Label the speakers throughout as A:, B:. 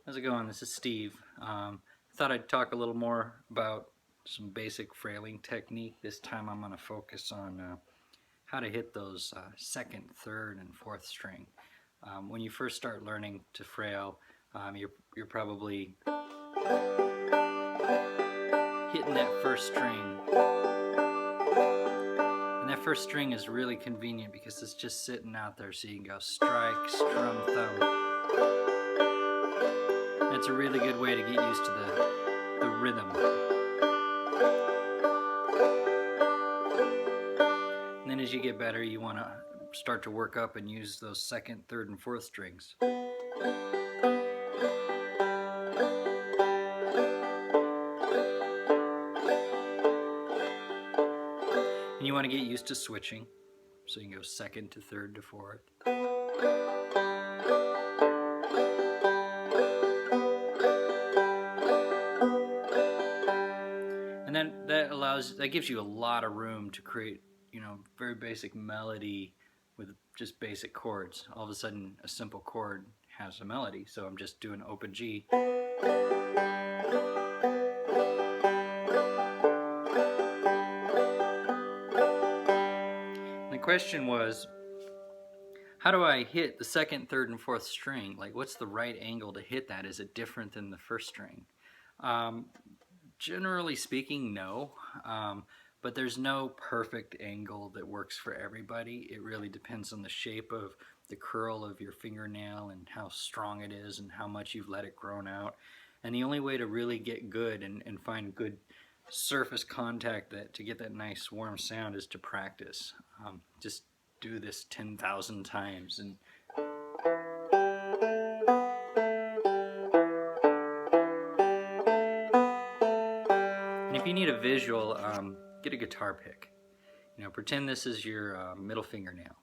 A: How's it going? This is Steve. Thought I'd talk a little more about some basic frailing technique. This time I'm going to focus on how to hit those second, third, and fourth string. When you first start learning to frail, you're probably hitting that first string. And that first string is really convenient because it's just sitting out there, so you can go strike, strum, thumb. That's a really good way to get used to the rhythm. And then as you get better, you want to start to work up and use those second, third, and fourth strings. And you want to get used to switching, so you can go second to third to fourth. And then that gives you a lot of room to create, very basic melody with just basic chords. All of a sudden, a simple chord has a melody. So I'm just doing open G. The question was, how do I hit the second, third, and fourth string? Like, what's the right angle to hit that? Is it different than the first string? Generally speaking, no. But there's no perfect angle that works for everybody. It really depends on the shape of the curl of your fingernail and how strong it is and how much you've let it grow out. And the only way to really get good and find good surface contact to get that nice warm sound is to practice. Just do this 10,000 times. And if you need a visual, get a guitar pick. Pretend this is your middle fingernail,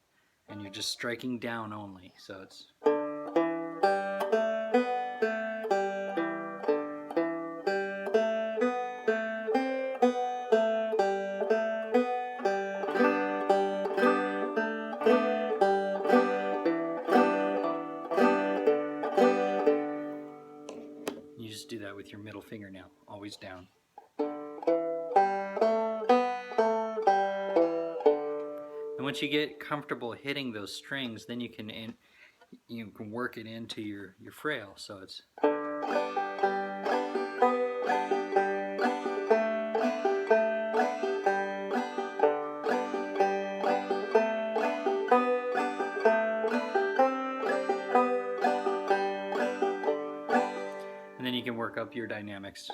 A: and you're just striking down only. So it's. You just do that with your middle fingernail, always down. And once you get comfortable hitting those strings, then you can work it into your frail. So it's. And then you can work up your dynamics.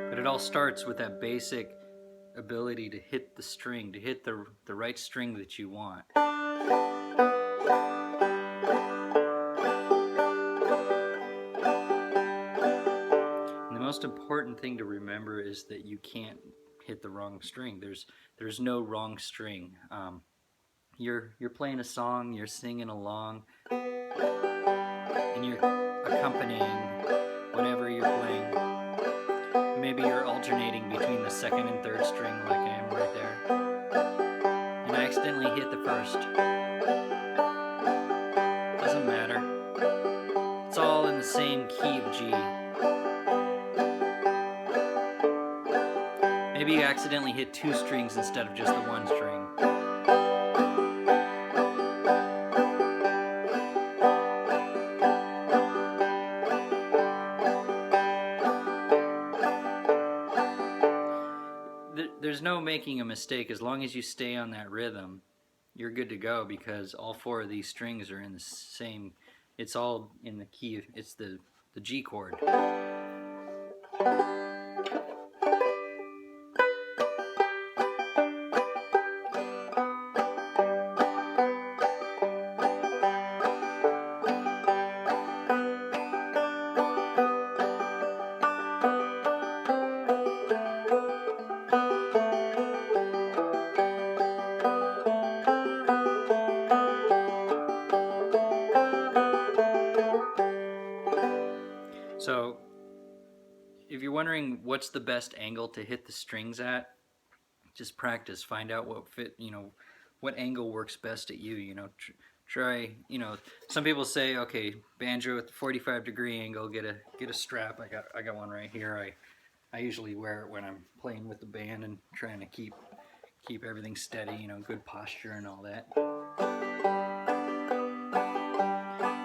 A: But it all starts with that basic ability to hit the string, to hit the right string that you want. And the most important thing to remember is that you can't hit the wrong string. There's no wrong string. You're playing a song, you're singing along, and you're accompanying whatever you're playing. Maybe you're alternating between the second and third string like I am right there. And I accidentally hit the first. Doesn't matter. It's all in the same key of G. Maybe you accidentally hit two strings instead of just the one string. There's no making a mistake. As long as you stay on that rhythm, you're good to go, because all four of these strings are in the same, it's all in the key, it's the G chord. So if you're wondering what's the best angle to hit the strings at, just practice. Find out what fit, what angle works best at you. Try. Some people say, okay, banjo at the 45-degree angle. Get a strap. I got one right here. I usually wear it when I'm playing with the band and trying to keep everything steady. Good posture and all that.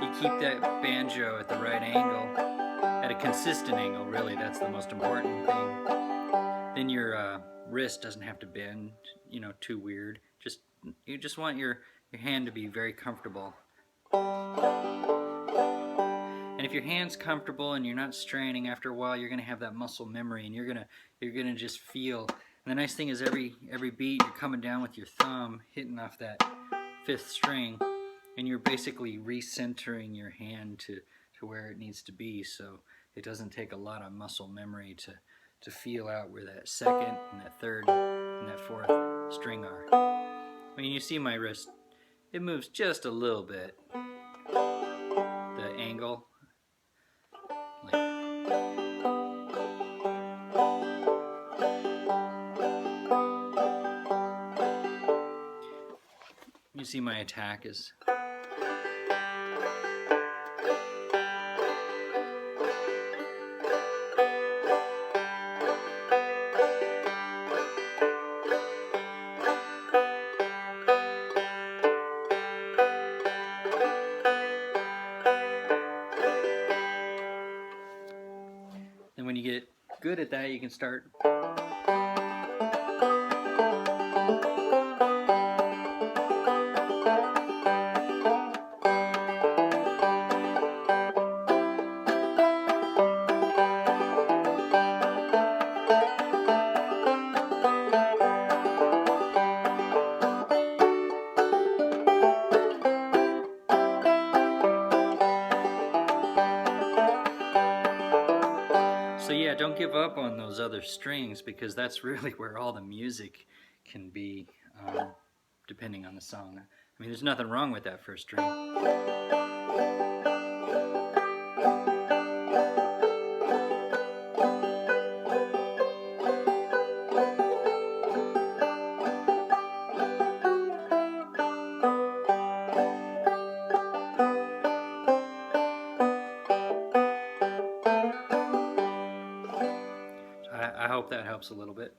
A: You keep that banjo at the right angle, at a consistent angle. Really, that's the most important thing. Then your wrist doesn't have to bend, too weird. You just want your hand to be very comfortable. And if your hand's comfortable and you're not straining, after a while you're gonna have that muscle memory, and you're gonna just feel. And the nice thing is every beat you're coming down with your thumb, hitting off that 5th string, and you're basically recentering your hand to where it needs to be. So it doesn't take a lot of muscle memory to feel out where that 2nd and that 3rd and that 4th string are. I mean, you see my wrist, it moves just a little bit. The angle. You see my attack is. And when you get good at that, you can start. So yeah, don't give up on those other strings, because that's really where all the music can be, depending on the song. I mean, there's nothing wrong with that 1st string. I hope that helps a little bit.